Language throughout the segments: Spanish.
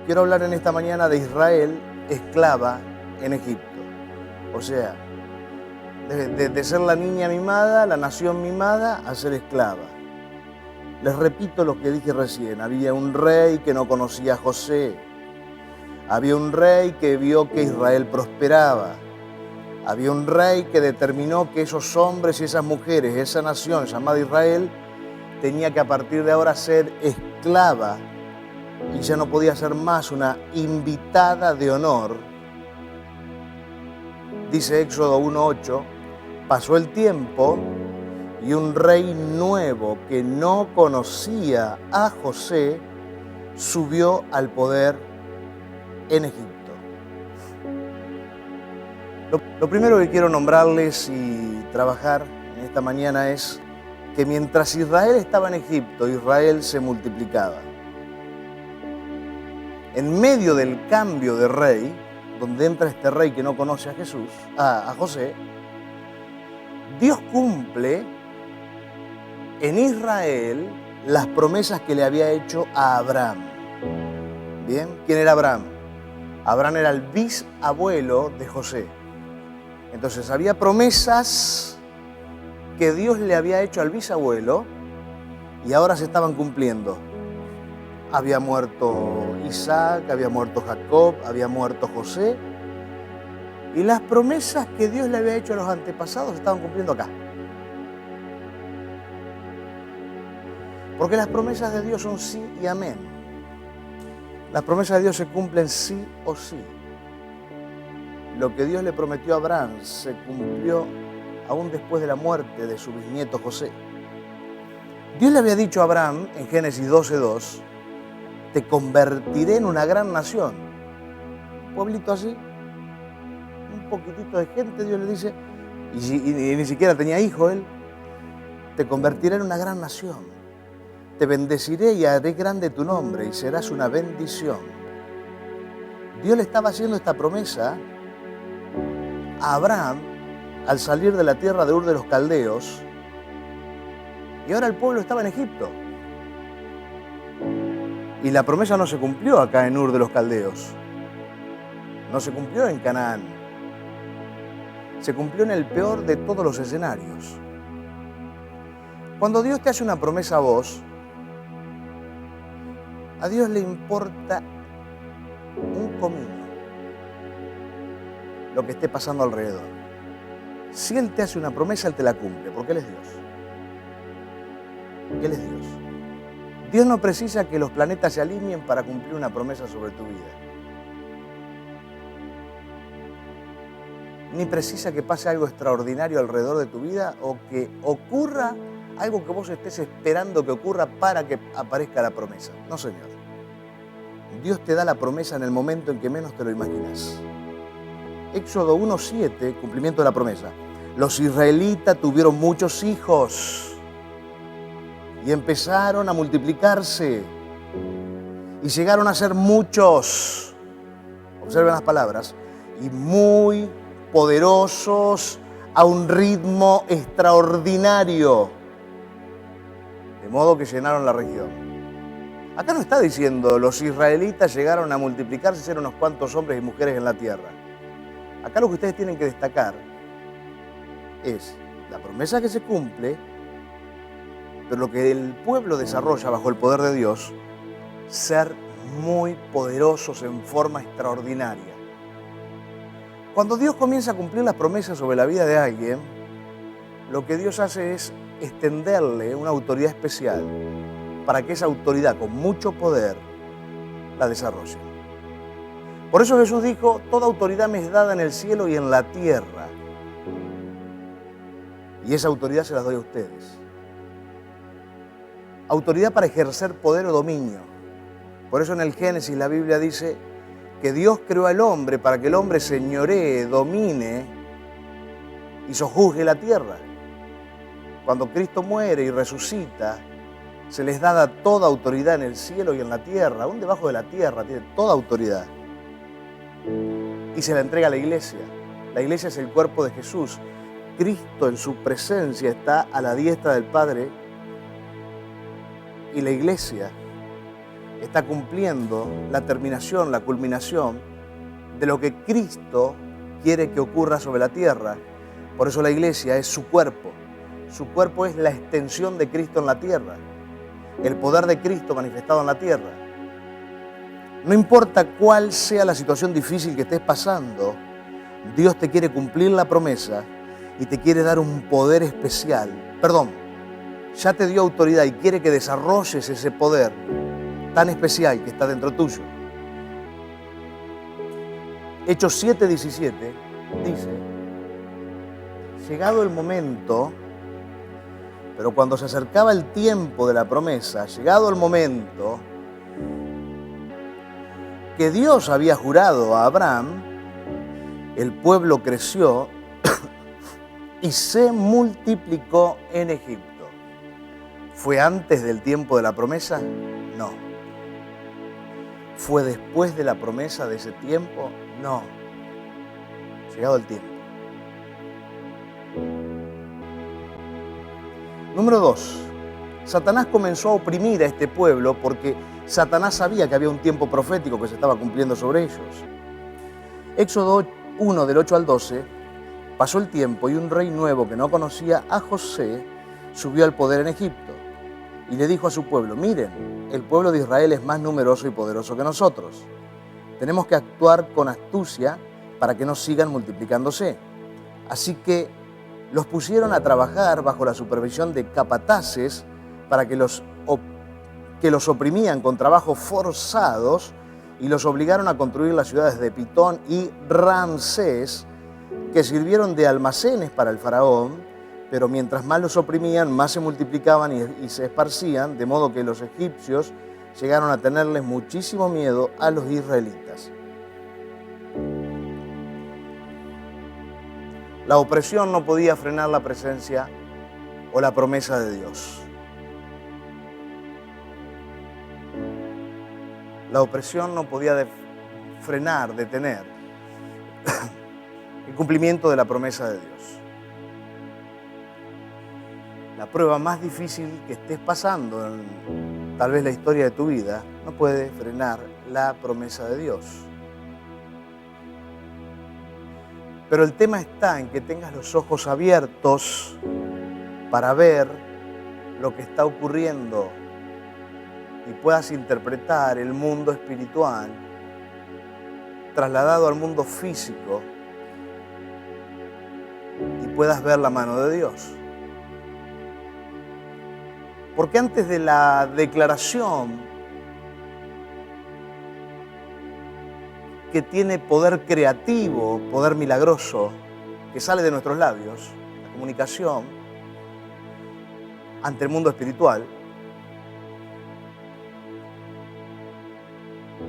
Quiero hablar en esta mañana de Israel esclava en Egipto. O sea, de ser la niña mimada, la nación mimada, a ser esclava. Les repito lo que dije recién. Había un rey que no conocía a José. Había un rey que vio que Israel prosperaba. Había un rey que determinó que esos hombres y esas mujeres, esa nación llamada Israel, tenía que a partir de ahora ser esclava y ya no podía ser más una invitada de honor. Dice Éxodo 1:8, pasó el tiempo y un rey nuevo que no conocía a José subió al poder en Egipto. Lo primero que quiero nombrarles y trabajar en esta mañana es que mientras Israel estaba en Egipto, Israel se multiplicaba. En medio del cambio de rey, donde entra este rey que no conoce a José, Dios cumple en Israel las promesas que le había hecho a Abraham. ¿Bien? ¿Quién era Abraham? Abraham era el bisabuelo de José. Entonces había promesas que Dios le había hecho al bisabuelo y ahora se estaban cumpliendo. Había muerto Isaac, había muerto Jacob, había muerto José. Y las promesas que Dios le había hecho a los antepasados se estaban cumpliendo acá. Porque las promesas de Dios son sí y amén. Las promesas de Dios se cumplen sí o sí. Lo que Dios le prometió a Abraham se cumplió aún después de la muerte de su bisnieto José. Dios le había dicho a Abraham en Génesis 12:2, te convertiré en una gran nación. Un pueblito así, un poquitito de gente, Dios le dice, y ni siquiera tenía hijo él. Te convertiré en una gran nación. Te bendeciré y haré grande tu nombre y serás una bendición. Dios le estaba haciendo esta promesa a Abraham al salir de la tierra de Ur de los Caldeos, y ahora el pueblo estaba en Egipto. Y la promesa no se cumplió acá en Ur de los Caldeos. No se cumplió en Canaán. Se cumplió en el peor de todos los escenarios. Cuando Dios te hace una promesa a vos, a Dios le importa un comino lo que esté pasando alrededor. Si Él te hace una promesa, Él te la cumple, porque Él es Dios. Él es Dios. Dios no precisa que los planetas se alineen para cumplir una promesa sobre tu vida. Ni precisa que pase algo extraordinario alrededor de tu vida o que ocurra algo que vos estés esperando que ocurra para que aparezca la promesa. No, Señor. Dios te da la promesa en el momento en que menos te lo imaginas. Éxodo 1:7, cumplimiento de la promesa. Los israelitas tuvieron muchos hijos y empezaron a multiplicarse y llegaron a ser muchos. Observen las palabras. Y muy poderosos a un ritmo extraordinario. De modo que llenaron la región. Acá no está diciendo los israelitas llegaron a multiplicarse y ser unos cuantos hombres y mujeres en la tierra. Acá lo que ustedes tienen que destacar es la promesa que se cumple, pero lo que el pueblo desarrolla bajo el poder de Dios, ser muy poderosos en forma extraordinaria. Cuando Dios comienza a cumplir las promesas sobre la vida de alguien, lo que Dios hace es extenderle una autoridad especial para que esa autoridad con mucho poder la desarrolle. Por eso Jesús dijo, toda autoridad me es dada en el cielo y en la tierra. Y esa autoridad se las doy a ustedes. Autoridad para ejercer poder o dominio. Por eso en el Génesis la Biblia dice que Dios creó al hombre para que el hombre señoree, domine y sojuzgue la tierra. Cuando Cristo muere y resucita, se les da toda autoridad en el cielo y en la tierra, aún debajo de la tierra, tiene toda autoridad. Y se la entrega a la iglesia. La iglesia es el cuerpo de Jesús. Cristo en su presencia está a la diestra del Padre y la iglesia está cumpliendo la terminación, la culminación de lo que Cristo quiere que ocurra sobre la tierra. Por eso la iglesia es su cuerpo. Su cuerpo es la extensión de Cristo en la tierra, el poder de Cristo manifestado en la tierra. No importa cuál sea la situación difícil que estés pasando, Dios te quiere cumplir la promesa y te quiere dar un poder especial. Ya te dio autoridad y quiere que desarrolles ese poder tan especial que está dentro tuyo. Hechos 7:17 dice: llegado el momento, pero cuando se acercaba el tiempo de la promesa, llegado el momento que Dios había jurado a Abraham, el pueblo creció y se multiplicó en Egipto. ¿Fue antes del tiempo de la promesa? No. ¿Fue después de la promesa de ese tiempo? No. Llegado el tiempo. Número 2. Satanás comenzó a oprimir a este pueblo porque Satanás sabía que había un tiempo profético que se estaba cumpliendo sobre ellos. Éxodo 1, del 8 al 12, pasó el tiempo y un rey nuevo que no conocía a José subió al poder en Egipto y le dijo a su pueblo: miren, el pueblo de Israel es más numeroso y poderoso que nosotros. Tenemos que actuar con astucia para que no sigan multiplicándose. Así que los pusieron a trabajar bajo la supervisión de capataces para que los oprimían con trabajos forzados y los obligaron a construir las ciudades de Pitón y Ramsés, que sirvieron de almacenes para el faraón, pero mientras más los oprimían, más se multiplicaban y se esparcían, de modo que los egipcios llegaron a tenerles muchísimo miedo a los israelitas. La opresión no podía frenar la presencia o la promesa de Dios. La opresión no podía frenar, detener el cumplimiento de la promesa de Dios. La prueba más difícil que estés pasando en tal vez la historia de tu vida no puede frenar la promesa de Dios. Pero el tema está en que tengas los ojos abiertos para ver lo que está ocurriendo y puedas interpretar el mundo espiritual trasladado al mundo físico y puedas ver la mano de Dios. Porque antes de la declaración que tiene poder creativo, poder milagroso, que sale de nuestros labios, la comunicación ante el mundo espiritual,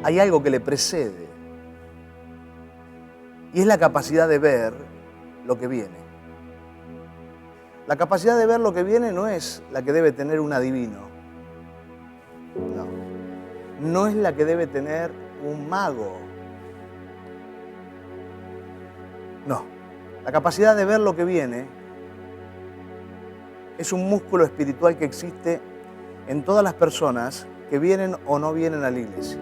hay algo que le precede y es la capacidad de ver lo que viene. La capacidad de ver lo que viene no es la que debe tener un adivino, no es la que debe tener un mago, no. La capacidad de ver lo que viene es un músculo espiritual que existe en todas las personas que vienen o no vienen a la iglesia.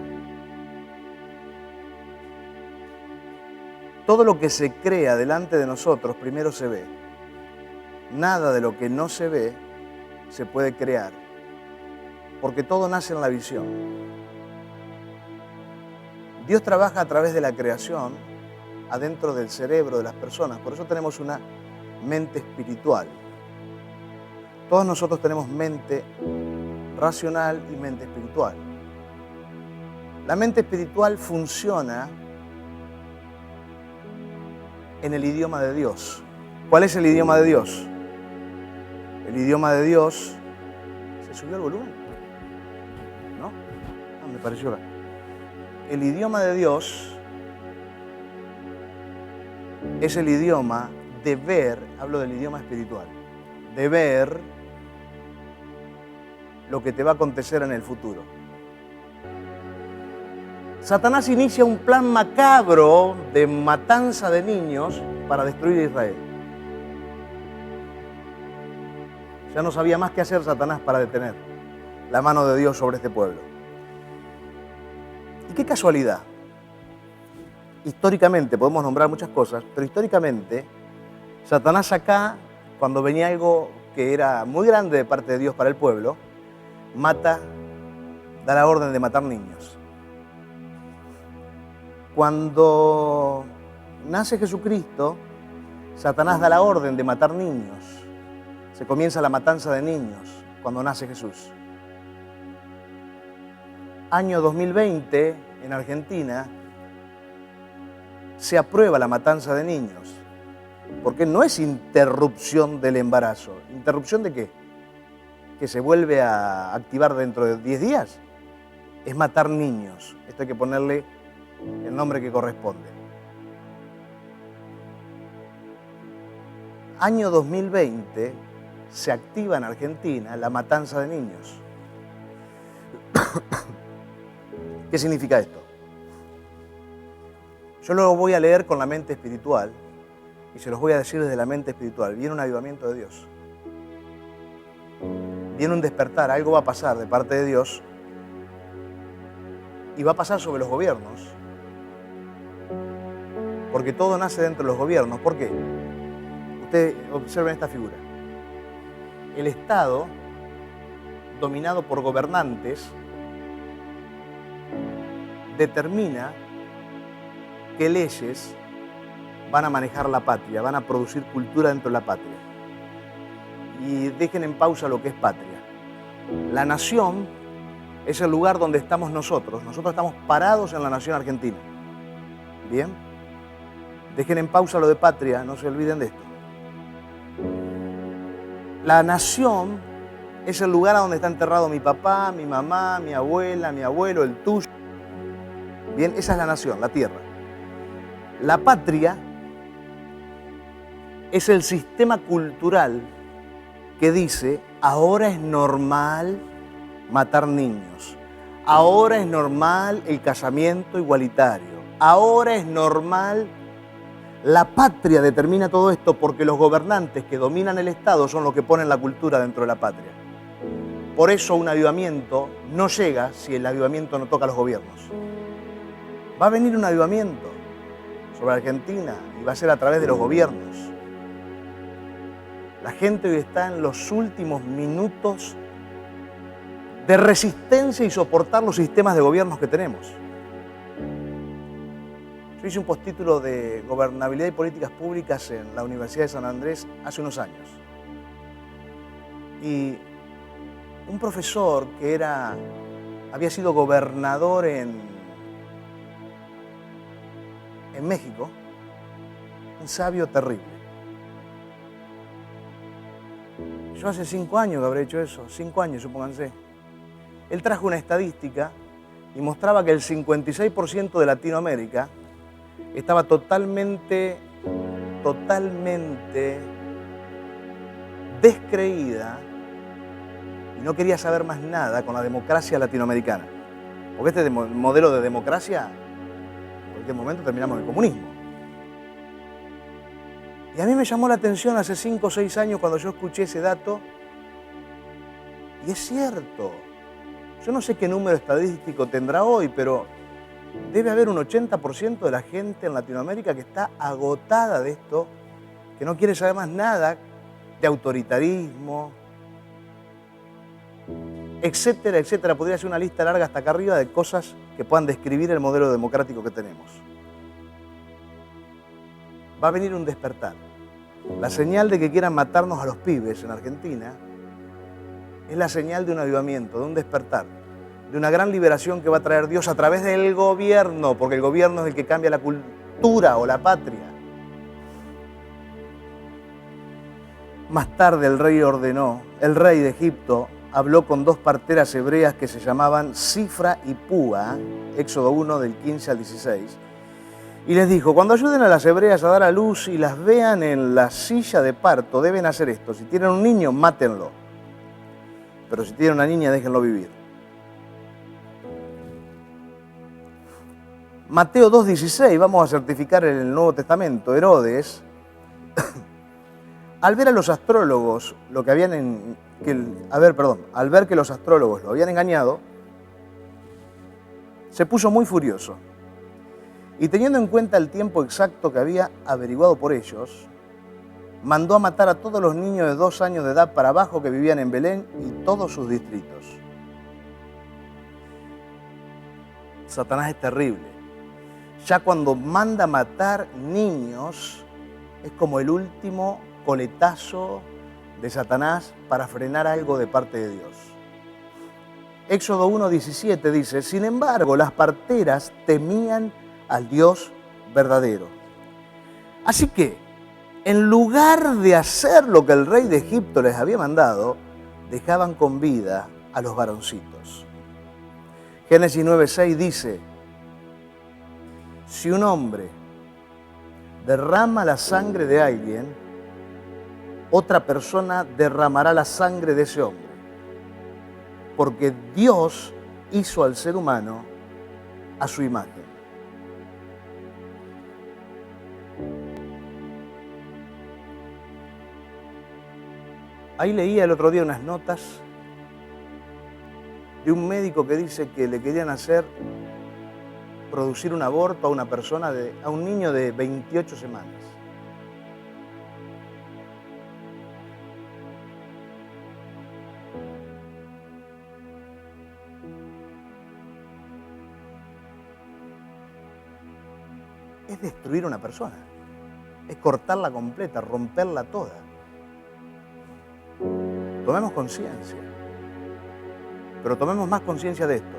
Todo lo que se crea delante de nosotros primero se ve. Nada de lo que no se ve se puede crear, porque todo nace en la visión. Dios trabaja a través de la creación adentro del cerebro de las personas, por eso tenemos una mente espiritual. Todos nosotros tenemos mente racional y mente espiritual. La mente espiritual funciona en el idioma de Dios. ¿Cuál es el idioma de Dios? El idioma de Dios... ¿Se subió el volumen? ¿No? Me pareció raro. El idioma de Dios es el idioma de ver, hablo del idioma espiritual, de ver lo que te va a acontecer en el futuro. Satanás inicia un plan macabro de matanza de niños para destruir a Israel. Ya no sabía más qué hacer Satanás para detener la mano de Dios sobre este pueblo. qué casualidad. Históricamente, podemos nombrar muchas cosas, pero históricamente, Satanás acá, cuando venía algo que era muy grande de parte de Dios para el pueblo, da la orden de matar niños. Cuando nace Jesucristo, Satanás da la orden de matar niños. Se comienza la matanza de niños cuando nace Jesús. Año 2020, en Argentina, se aprueba la matanza de niños, porque no es interrupción del embarazo. ¿Interrupción de qué? ¿Que se vuelve a activar dentro de 10 días? Es matar niños. Esto hay que ponerle el nombre que corresponde. Año 2020 se activa en Argentina la matanza de niños. ¿Qué significa esto? Yo lo voy a leer con la mente espiritual y se los voy a decir desde la mente espiritual. Viene un avivamiento de Dios. Viene un despertar, algo va a pasar de parte de Dios y va a pasar sobre los gobiernos. Porque todo nace dentro de los gobiernos. ¿Por qué? Ustedes observen esta figura. El Estado, dominado por gobernantes, determina qué leyes van a manejar la patria, van a producir cultura dentro de la patria. Y dejen en pausa lo que es patria. La nación es el lugar donde estamos nosotros. Nosotros estamos parados en la nación argentina. ¿Bien? Dejen en pausa lo de patria, no se olviden de esto. La nación es el lugar a donde está enterrado mi papá, mi mamá, mi abuela, mi abuelo, el tuyo. Bien, esa es la nación, la tierra. La patria es el sistema cultural que dice, ahora es normal matar niños, ahora es normal el casamiento igualitario, ahora es normal. La patria determina todo esto porque los gobernantes que dominan el Estado son los que ponen la cultura dentro de la patria. Por eso un avivamiento no llega si el avivamiento no toca a los gobiernos. Va a venir un avivamiento sobre Argentina y va a ser a través de los gobiernos. La gente hoy está en los últimos minutos de resistencia y soportar los sistemas de gobiernos que tenemos. Yo hice un postítulo de Gobernabilidad y Políticas Públicas en la Universidad de San Andrés hace unos años. Y un profesor que había sido gobernador en México, un sabio terrible. Yo hace 5 años que habré hecho eso, 5 años, supónganse. Él trajo una estadística y mostraba que el 56% de Latinoamérica estaba totalmente descreída y no quería saber más nada con la democracia latinoamericana. Porque este modelo de democracia, en cualquier momento terminamos en el comunismo. Y a mí me llamó la atención hace 5 o 6 años cuando yo escuché ese dato. Y es cierto. Yo no sé qué número estadístico tendrá hoy, pero debe haber un 80% de la gente en Latinoamérica que está agotada de esto, que no quiere saber más nada de autoritarismo, etcétera, etcétera. Podría ser una lista larga hasta acá arriba de cosas que puedan describir el modelo democrático que tenemos. Va a venir un despertar. La señal de que quieran matarnos a los pibes en Argentina es la señal de un avivamiento, de un despertar, de una gran liberación que va a traer Dios a través del gobierno, porque el gobierno es el que cambia la cultura o la patria. Más tarde el rey de Egipto habló con 2 parteras hebreas que se llamaban Cifra y Púa, Éxodo 1 del 15 al 16, y les dijo, cuando ayuden a las hebreas a dar a luz y las vean en la silla de parto, deben hacer esto, si tienen un niño, mátenlo, pero si tienen una niña, déjenlo vivir. Mateo 2:16, vamos a certificar en el Nuevo Testamento, Herodes, al ver a los astrólogos al ver que los astrólogos lo habían engañado, se puso muy furioso y, teniendo en cuenta el tiempo exacto que había averiguado por ellos, mandó a matar a todos los niños de 2 años de edad para abajo que vivían en Belén y todos sus distritos. Satanás es terrible. Ya cuando manda matar niños, es como el último coletazo de Satanás para frenar algo de parte de Dios. Éxodo 1:17 dice: sin embargo, las parteras temían al Dios verdadero. Así que, en lugar de hacer lo que el rey de Egipto les había mandado, dejaban con vida a los varoncitos. Génesis 9:6 dice: si un hombre derrama la sangre de alguien, otra persona derramará la sangre de ese hombre, porque Dios hizo al ser humano a su imagen. Ahí leía el otro día unas notas de un médico que dice que le querían producir un aborto a una persona, a un niño de 28 semanas. Es destruir a una persona, es cortarla completa, romperla toda. Tomemos conciencia, pero tomemos más conciencia de esto.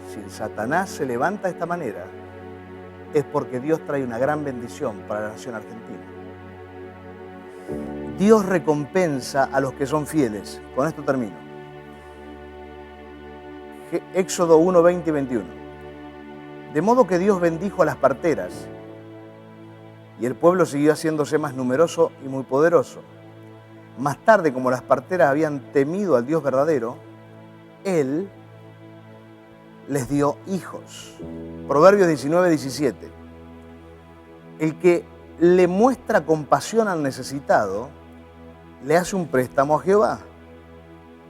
Si el Satanás se levanta de esta manera, es porque Dios trae una gran bendición para la nación argentina. Dios recompensa a los que son fieles. Con esto termino. Éxodo 1, 20 y 21. De modo que Dios bendijo a las parteras, y el pueblo siguió haciéndose más numeroso y muy poderoso. Más tarde, como las parteras habían temido al Dios verdadero, Él les dio hijos. Proverbios 19, 17. El que le muestra compasión al necesitado, le hace un préstamo a Jehová,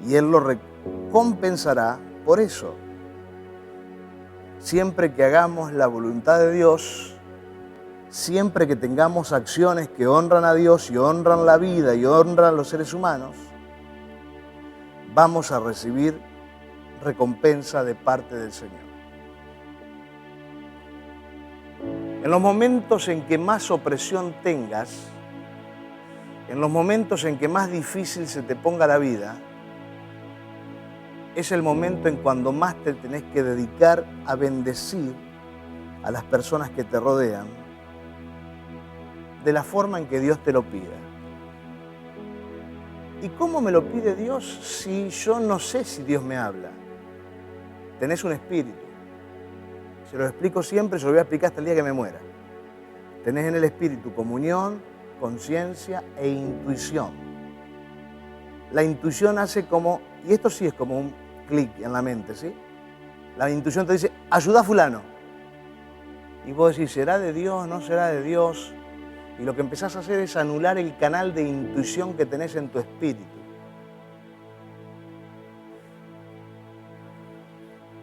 y Él lo recompensará por eso. Siempre que hagamos la voluntad de Dios, siempre que tengamos acciones que honran a Dios y honran la vida y honran a los seres humanos, vamos a recibir recompensa de parte del Señor. En los momentos en que más opresión tengas, en los momentos en que más difícil se te ponga la vida, es el momento en cuando más te tenés que dedicar a bendecir a las personas que te rodean de la forma en que Dios te lo pida. ¿Y cómo me lo pide Dios si yo no sé si Dios me habla? Tenés un espíritu. Se lo explico siempre, se lo voy a explicar hasta el día que me muera. Tenés en el espíritu comunión, conciencia e intuición. La intuición hace como, y esto sí es como un clic en la mente, ¿sí? La intuición te dice, ayuda a fulano. Y vos decís, ¿será de Dios? ¿No será de Dios? Y lo que empezás a hacer es anular el canal de intuición que tenés en tu espíritu.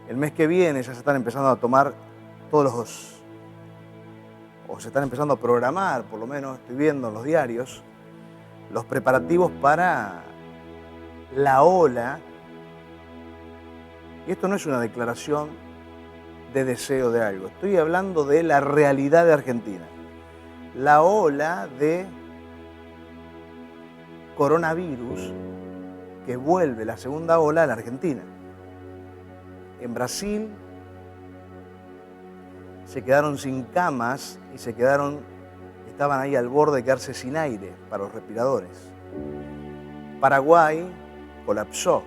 El mes que viene ya se están empezando a tomar o se están empezando a programar, por lo menos estoy viendo en los diarios, los preparativos para la ola. Y esto no es una declaración de deseo de algo, estoy hablando de la realidad de Argentina. La ola de coronavirus que vuelve, la segunda ola, a la Argentina. En Brasil se quedaron sin camas y estaban ahí al borde de quedarse sin aire para los respiradores. Paraguay colapsó.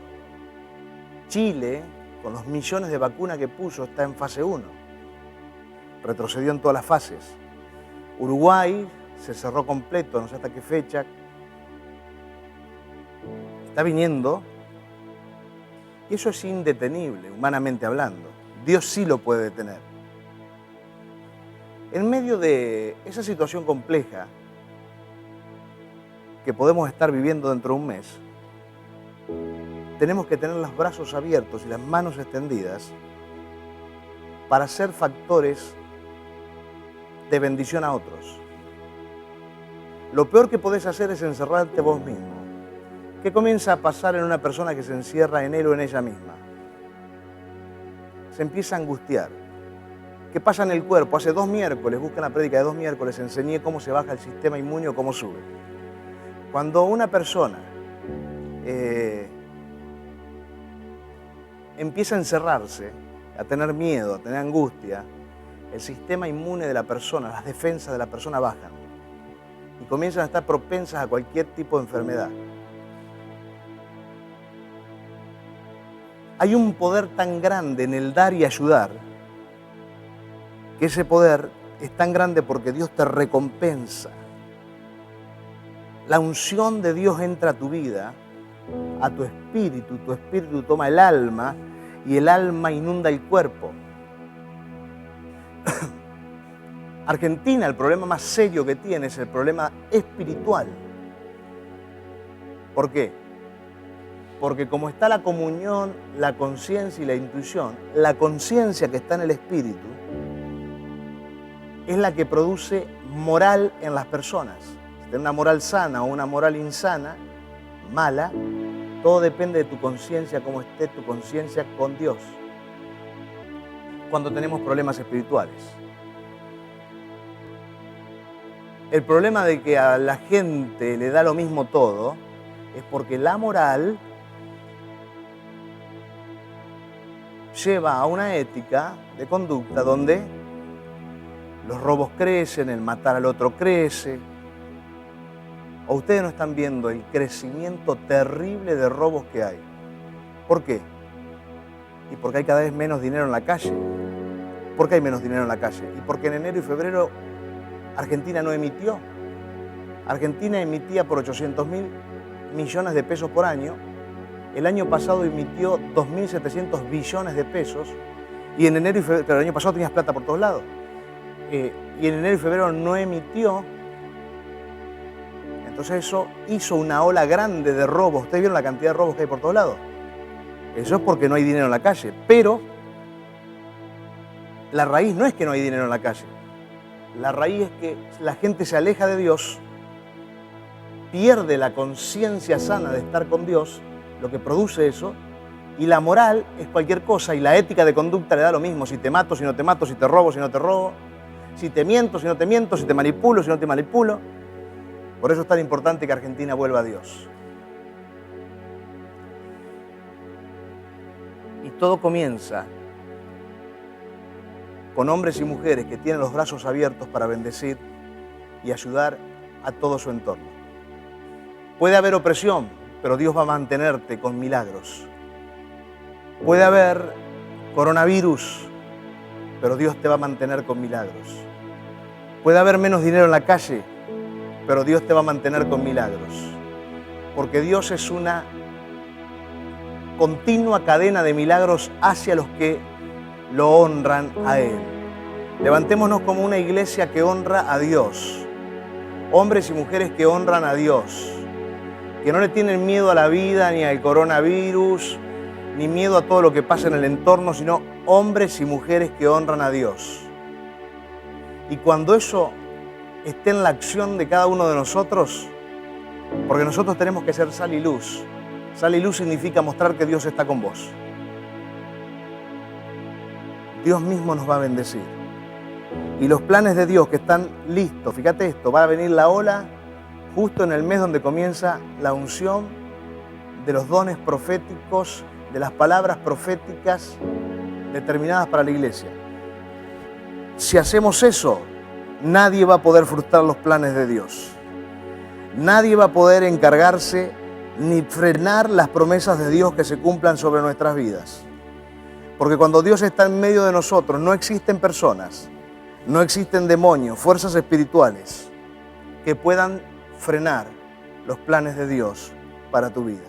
Chile, con los millones de vacunas que puso, está en fase 1. Retrocedió en todas las fases. Uruguay se cerró completo, no sé hasta qué fecha. Está viniendo. Y eso es indetenible, humanamente hablando. Dios sí lo puede detener. En medio de esa situación compleja que podemos estar viviendo dentro de un mes, tenemos que tener los brazos abiertos y las manos extendidas para ser factores de bendición a otros. Lo peor que podés hacer es encerrarte vos mismo. ¿Qué comienza a pasar en una persona que se encierra en él o en ella misma? Se empieza a angustiar. ¿Qué pasa en el cuerpo? Hace 2 miércoles, busca la prédica de 2 miércoles, enseñé cómo se baja el sistema inmune o cómo sube. Cuando una persona empieza a encerrarse, a tener miedo, a tener angustia, el sistema inmune de la persona, las defensas de la persona bajan y comienzan a estar propensas a cualquier tipo de enfermedad. Hay un poder tan grande en el dar y ayudar, que ese poder es tan grande porque Dios te recompensa. La unción de Dios entra a tu vida, a tu espíritu toma el alma y el alma inunda el cuerpo. Argentina, el problema más serio que tiene es el problema espiritual. ¿Por qué? Porque como está la comunión, la conciencia y la intuición, la conciencia que está en el espíritu es la que produce moral en las personas. Si tienes una moral sana o una moral insana, mala, todo depende de tu conciencia, cómo esté tu conciencia con Dios. Cuando tenemos problemas espirituales. El problema de que a la gente le da lo mismo todo es porque la moral lleva a una ética de conducta donde los robos crecen, el matar al otro crece. ¿O ustedes no están viendo el crecimiento terrible de robos que hay? ¿Por qué? Y porque hay cada vez menos dinero en la calle. ¿Por qué hay menos dinero en la calle? Y porque en enero y febrero Argentina no emitió. Argentina emitía por 800.000 millones de pesos por año. El año pasado emitió 2.700 billones de pesos. Y en enero y febrero, pero el año pasado tenías plata por todos lados. Y en enero y febrero no emitió. Entonces eso hizo una ola grande de robos. ¿Ustedes vieron la cantidad de robos que hay por todos lados? Eso es porque no hay dinero en la calle. Pero la raíz no es que no hay dinero en la calle. La raíz es que la gente se aleja de Dios, pierde la conciencia sana de estar con Dios, lo que produce eso, y la moral es cualquier cosa, y la ética de conducta le da lo mismo, si te mato, si no te mato, si te robo, si no te robo, si te miento, si no te miento, si te manipulo, si no te manipulo. Por eso es tan importante que Argentina vuelva a Dios. Y todo comienza con hombres y mujeres que tienen los brazos abiertos para bendecir y ayudar a todo su entorno. Puede haber opresión, pero Dios va a mantenerte con milagros. Puede haber coronavirus, pero Dios te va a mantener con milagros. Puede haber menos dinero en la calle, pero Dios te va a mantener con milagros. Porque Dios es una continua cadena de milagros hacia los que lo honran a Él. Levantémonos como una iglesia que honra a Dios. Hombres y mujeres que honran a Dios. Que no le tienen miedo a la vida, ni al coronavirus, ni miedo a todo lo que pasa en el entorno, sino hombres y mujeres que honran a Dios. Y cuando eso esté en la acción de cada uno de nosotros, porque nosotros tenemos que ser sal y luz. Sal y luz significa mostrar que Dios está con vos. Dios mismo nos va a bendecir. Y los planes de Dios que están listos, fíjate esto, va a venir la ola justo en el mes donde comienza la unción de los dones proféticos, de las palabras proféticas determinadas para la iglesia. Si hacemos eso, nadie va a poder frustrar los planes de Dios. Nadie va a poder encargarse ni frenar las promesas de Dios que se cumplan sobre nuestras vidas. Porque cuando Dios está en medio de nosotros, no existen personas, no existen demonios, fuerzas espirituales que puedan frenar los planes de Dios para tu vida.